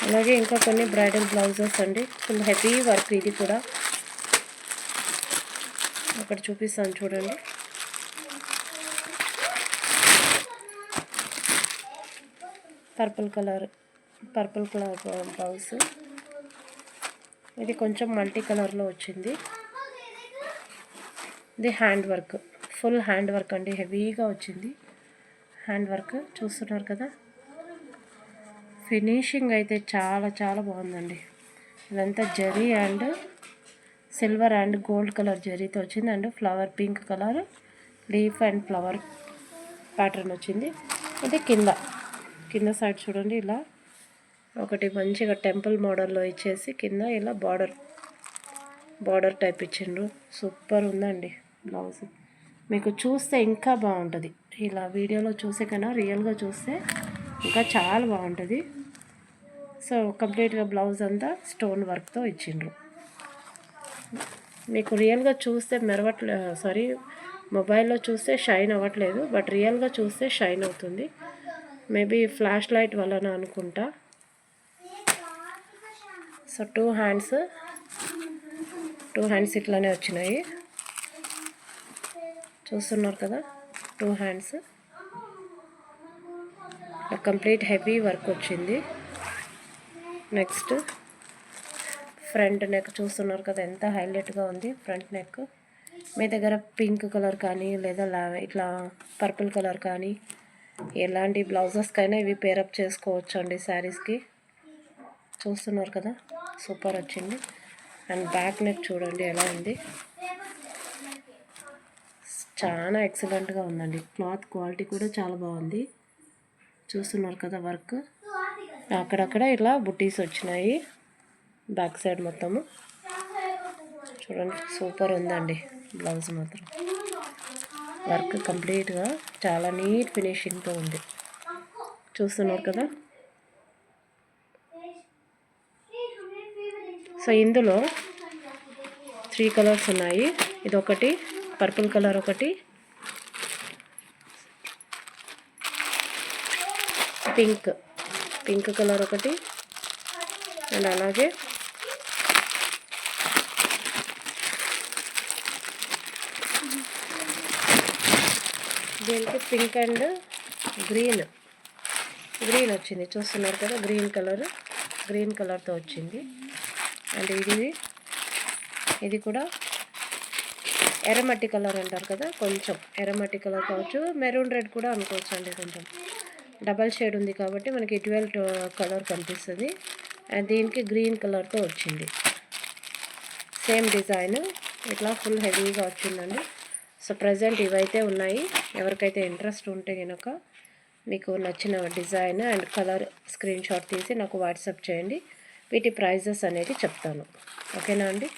అలాగే ఇంకా కొన్ని బ్రైడల్ బ్లౌజెస్ అండి, ఫుల్ హెవీ వర్క్. ఇది కూడా అక్కడ చూపిస్తాను చూడండి. Purple colour blouse. ఇది కొంచెం మల్టీ కలర్లో వచ్చింది. ఇది hand work, full hand work అండి, హెవీగా వచ్చింది హ్యాండ్ వర్క్. చూస్తున్నారు కదా, ఫినిషింగ్ అయితే చాలా చాలా బాగుందండి. ఇదంతా zari and silver and gold colour జరీతో వచ్చింది. And flower pink colour leaf and flower pattern వచ్చింది. ఇది కింద సైడ్ చూడండి, ఇలా ఒకటి మంచిగా టెంపుల్ మోడల్లో ఇచ్చేసి కింద ఇలా బార్డర్ టైప్ ఇచ్చిండ్రు. సూపర్ ఉందండి బ్లౌజ్. మీకు చూస్తే ఇంకా బాగుంటుంది, ఇలా వీడియోలో చూసే కన్నా రియల్గా చూస్తే ఇంకా చాలా బాగుంటుంది. సో కంప్లీట్గా బ్లౌజ్ అంతా స్టోన్ వర్క్తో ఇచ్చిండ్రు. మీకు రియల్గా చూస్తే మొబైల్లో చూస్తే షైన్ అవ్వట్లేదు, బట్ రియల్గా చూస్తే షైన్ అవుతుంది. మేబీ ఫ్లాష్ లైట్ వలన అనుకుంటా. సో టూ హ్యాండ్స్ ఇట్లానే వచ్చినాయి. చూస్తున్నారు కదా, two hands complete heavy work వచ్చింది. నెక్స్ట్ ఫ్రంట్ నెక్ చూస్తున్నారు కదా, ఎంత హైలైట్గా ఉంది ఫ్రంట్ నెక్. మీ దగ్గర పింక్ కలర్ కానీ లేదా ఇట్లా పర్పుల్ కలర్ కానీ ఎలాంటి బ్లౌజెస్కైనా ఇవి పేరప్ చేసుకోవచ్చు అండి శారీస్కి. చూస్తున్నారు కదా, సూపర్ వచ్చింది. అండ్ బ్యాక్ నెక్ చూడండి ఎలా ఉంది, చాలా ఎక్సలెంట్గా ఉందండి. క్లాత్ క్వాలిటీ కూడా చాలా బాగుంది. చూస్తున్నారు కదా వర్క్, అక్కడక్కడ ఇలా బుట్టీస్ వచ్చినాయి బ్యాక్ సైడ్ మొత్తము. చూడండి సూపర్ ఉందండి బ్లౌజ్ మాత్రం. వర్క్ కంప్లీట్గా చాలా నీట్ ఫినిషింగ్తో ఉంది. చూస్తున్నారు కదా. సో ఇందులో 3 కలర్స్ ఉన్నాయి. ఇదొకటి పర్పుల్ కలర్, ఒకటి పింక్ కలర్ ఒకటి, అండ్ అలాగే దీనికి పింక్ అండ్ గ్రీన్ వచ్చింది. చూస్తున్నారు కదా, గ్రీన్ కలర్తో వచ్చింది. అండ్ ఇది కూడా ఎర్రమట్టి కలర్ అంటారు కదా, కొంచెం ఎర్రమట్టి కలర్ కావచ్చు, మెరూన్ రెడ్ కూడా అనుకోవచ్చు అండి. కొంచెం డబల్ షేడ్ ఉంది కాబట్టి మనకి 12 కలర్ కనిపిస్తుంది. అండ్ దీనికి గ్రీన్ కలర్తో వచ్చింది. సేమ్ డిజైన్ ఇట్లా ఫుల్ హెవీగా వచ్చిందండి. సో ప్రజెంట్ ఇవైతే ఉన్నాయి. ఎవరికైతే ఇంట్రెస్ట్ ఉంటే కనుక మీకు నచ్చిన design and colour screen shot తీసి నాకు వాట్సాప్ చేయండి. వీటి ప్రైజెస్ అనేది చెప్తాను. ఓకేనా అండి.